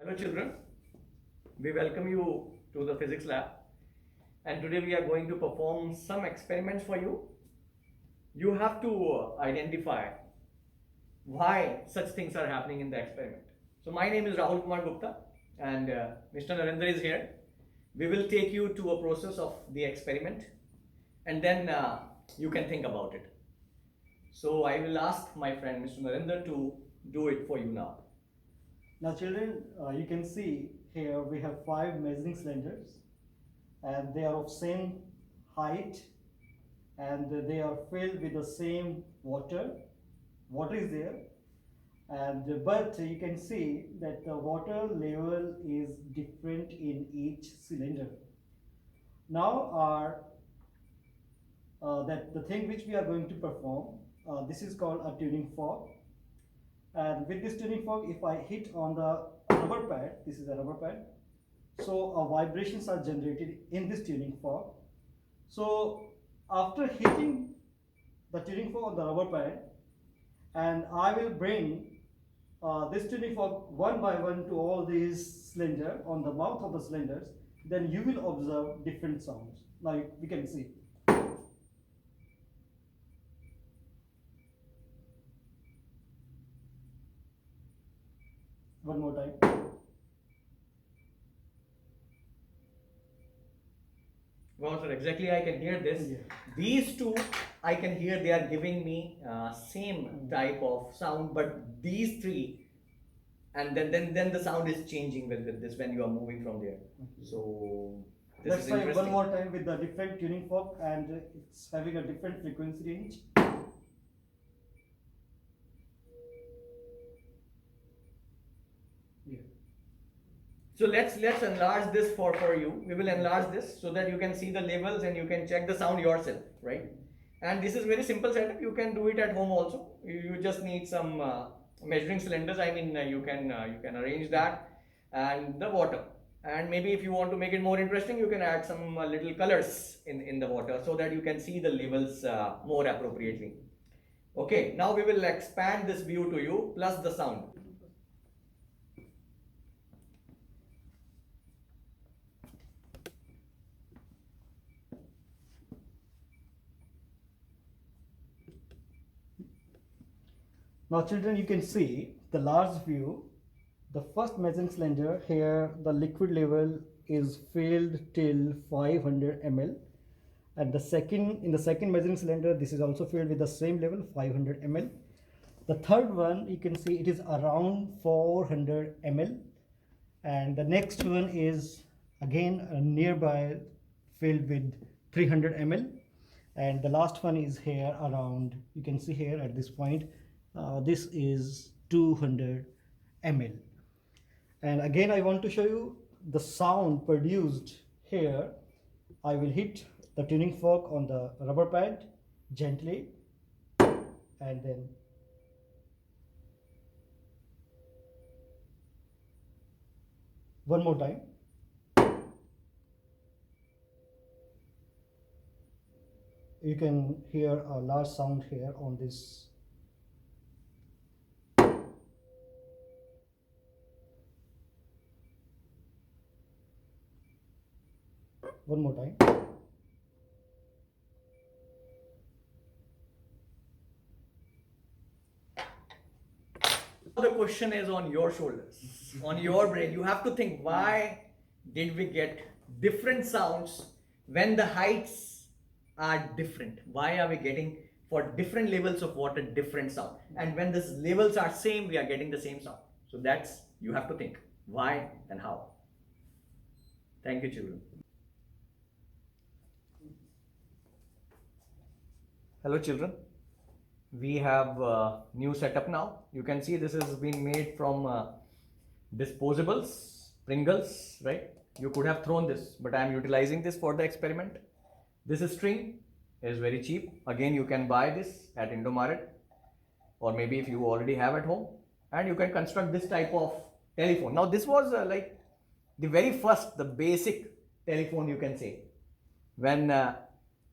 Hello children, we welcome you to the physics lab, and today we are going to perform some experiments for you. You have to identify why such things are happening in the experiment. So my name is Rahul Gupta and Mr. Narendra is here. We will take you to a process of the experiment and then you can think about it. So I will ask my friend Mr. Narendra to do it for you now. Now children, you can see here we have 5 measuring cylinders and they are of same height and they are filled with the same water. Water is there, and but you can see that the water level is different in each cylinder. Now that the thing which we are going to perform, this is called a tuning fork. And with this tuning fork, if I hit on the rubber pad, this is a rubber pad, so vibrations are generated in this tuning fork. So after hitting the tuning fork on the rubber pad, and I will bring this tuning fork one by one to all these cylinders on the mouth of the cylinders, then you will observe different sounds. Now we can see. One more time. Wow, sir, exactly I can hear this. Yeah. These two, I can hear they are giving me same type of sound, but these three, and then the sound is changing with this when you are moving from there. Okay. So this Let's is try interesting. one more time with the different tuning fork, and it's having a different frequency range. Yeah. So let's enlarge this for you. We will enlarge this so that you can see the levels and you can check the sound yourself, right? And this is very simple setup. You can do it at home also. You just need some measuring cylinders. I mean, you can arrange that, and the water. And maybe if you want to make it more interesting, you can add some little colors in the water so that you can see the levels more appropriately. Okay, now we will expand this view to you plus the sound. Now children, you can see the large view. The first measuring cylinder here, the liquid level is filled till 500 ml, and in the second measuring cylinder, this is also filled with the same level, 500 ml. The third one, you can see it is around 400 ml, and the next one is again nearby filled with 300 ml, and the last one is here around, you can see here at this point, this is 200 ml. And again I want to show you the sound produced here. I will hit the tuning fork on the rubber pad gently, and then one more time. You can hear a large sound here on this. One more time. The question is on your shoulders, on your brain. You have to think, why did we get different sounds when the heights are different? Why are we getting, for different levels of water, different sound? And when the levels are same, we are getting the same sound. So that's, you have to think why and how. Thank you, children. Hello, children. We have a new setup now. You can see this has been made from disposables, Pringles, right? You could have thrown this, but I am utilizing this for the experiment. This string is very cheap. Again, you can buy this at Indomaret, or maybe if you already have at home, and you can construct this type of telephone. Now this was like the very first, the basic telephone, you can say, when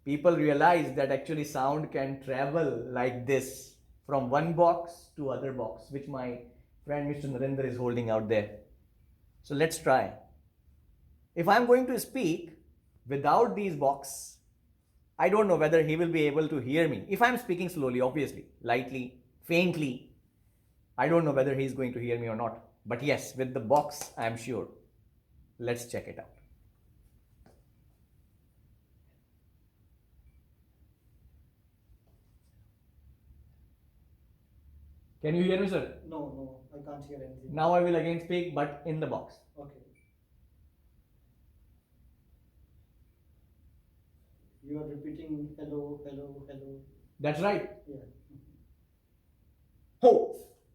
people realized that actually sound can travel like this from one box to other box, which my friend Mr. Narendra is holding out there. So let's try. If I'm going to speak without these box, I don't know whether he will be able to hear me. If I'm speaking slowly, obviously, lightly, faintly, I don't know whether he's going to hear me or not. But yes, with the box, I'm sure. Let's check it out. Can you hear me, sir? No, I can't hear anything. Now I will again speak, but in the box. Okay. You are repeating hello, hello, hello. That's right. Yeah. Ho!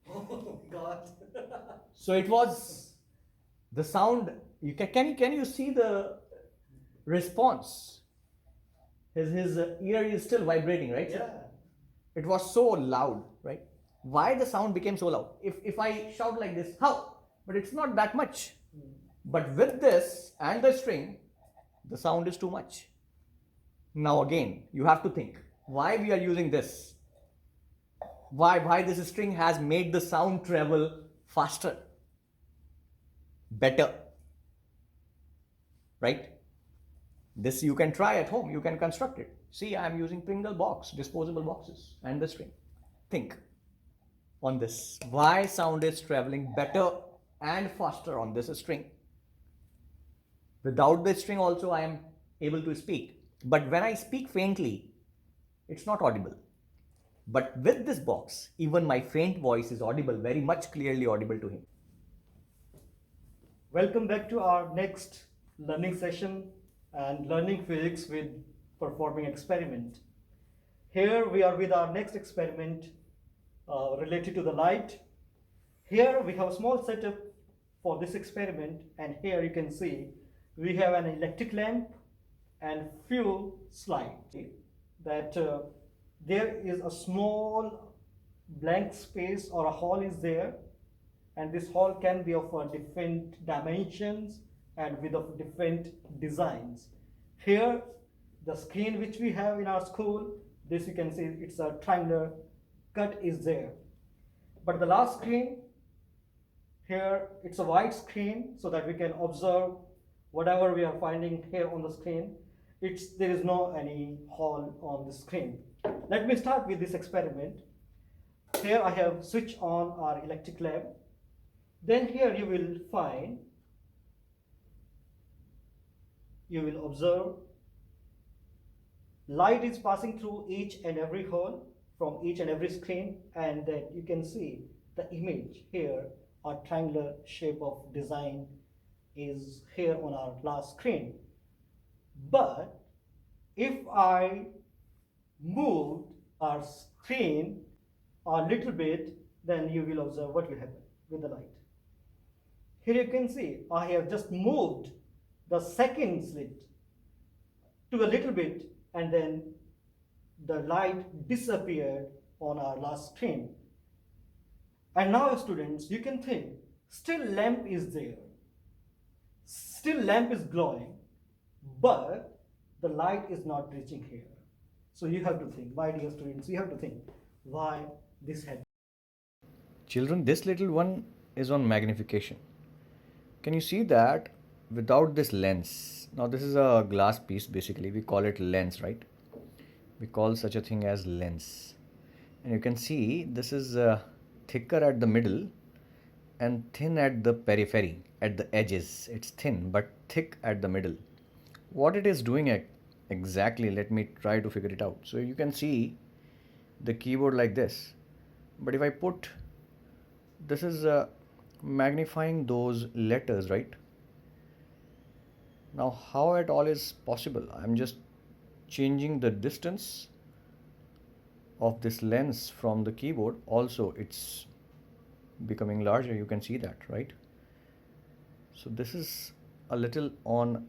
Oh God. So it was the sound. Can you see the response? His ear is still vibrating, right? Yeah. It was so loud, right? Why the sound became so loud? If I shout like this, how? But it's not that much. But with this and the string, the sound is too much. Now again, you have to think why we are using this. Why this string has made the sound travel faster, better, right? This you can try at home. You can construct it. See, I am using Pringle box, disposable boxes, and the string. Think on this. Why sound is traveling better and faster on this string? Without this string also I am able to speak. But when I speak faintly, it's not audible. But with this box, even my faint voice is audible, very much clearly audible to him. Welcome back to our next learning session and learning physics with performing experiment. Here we are with our next experiment related to the light. Here we have a small setup for this experiment, and here you can see we have an electric lamp and few slides that there is a small blank space or a hole is there, and this hole can be of different dimensions and with of different designs. Here the screen which we have in our school, this you can see it's a triangular cut is there. But the last screen here, it's a white screen so that we can observe whatever we are finding here on the screen. There is no any hole on the screen. Let me start with this experiment. Here I have switched on our electric lamp. Then here you will observe light is passing through each and every hole from each and every screen, and then you can see the image here, a triangular shape of design is here on our last screen. But if I moved our screen a little bit, then you will observe what will happen with the light. Here you can see I have just moved the second slit to a little bit, and then the light disappeared on our last screen. And now students, you can think, still lamp is there, still lamp is glowing, but the light is not reaching here. So you have to think, my dear students, you have to think why this happened. Children, this little one is on magnification. Can you see that without this lens? Now this is a glass piece, basically we call it lens, right? We call such a thing as lens. And you can see this is thicker at the middle and thin at the periphery, at the edges. It's thin but thick at the middle. What it is doing exactly, let me try to figure it out. So you can see the keyboard like this, but if I put, this is magnifying those letters, right? Now how it all is possible? I'm just changing the distance of this lens from the keyboard. Also it's becoming larger, you can see that, right? So this is a little on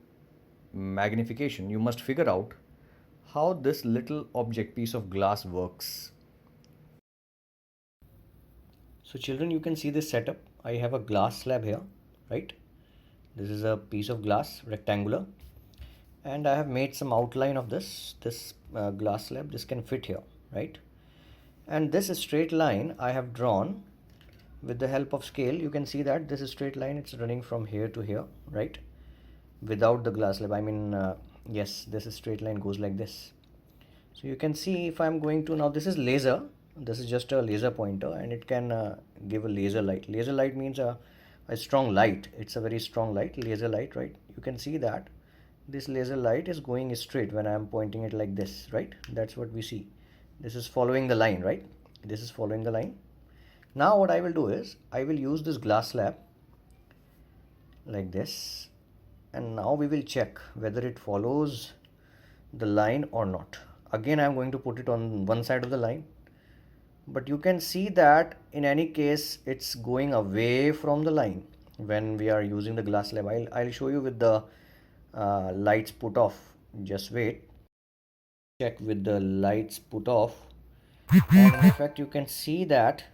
magnification. You must figure out how this little object piece of glass works. So children, you can see this setup. I have a glass slab here, right? This is a piece of glass, rectangular, and I have made some outline of this glass slab. This can fit here, right? And this straight line I have drawn with the help of scale, you can see that this is straight line, it's running from here to here, right? Without the glass slab, I mean, yes, this is straight line goes like this. So you can see if I'm going to, now this is laser, this is just a laser pointer, and it can give a laser light. Laser light means a strong light. It's a very strong light, laser light, right? You can see that this laser light is going straight when I'm pointing it like this, right? That's what we see. This is following the line, right? This is following the line. Now what I will do is I will use this glass slab like this, and now we will check whether it follows the line or not. Again, I'm going to put it on one side of the line, but you can see that in any case it's going away from the line when we are using the glass slab. I'll show you with the lights put off. Just wait. Check with the lights put off, and in fact you can see that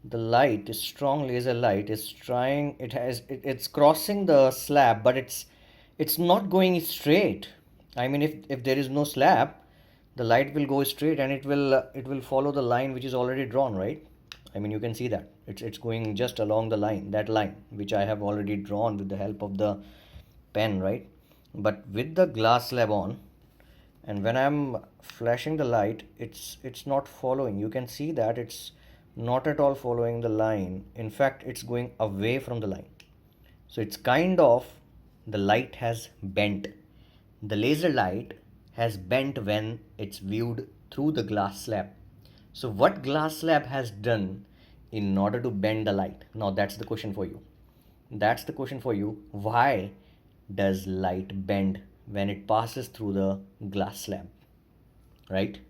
the light is strong laser light is trying, it's crossing the slab, but it's not going straight. I mean, if there is no slab, the light will go straight, and it will follow the line which is already drawn, right? I mean, you can see that it's going just along the line, that line which I have already drawn with the help of the pen, right? But with the glass slab on, and when I'm flashing the light, it's not following. You can see that it's not at all following the line. In fact, it's going away from the line. So it's kind of, the light has bent. The laser light has bent when it's viewed through the glass slab. So what glass slab has done in order to bend the light? Now that's the question for you. That's the question for you. Why does light bend when it passes through the glass slab? Right?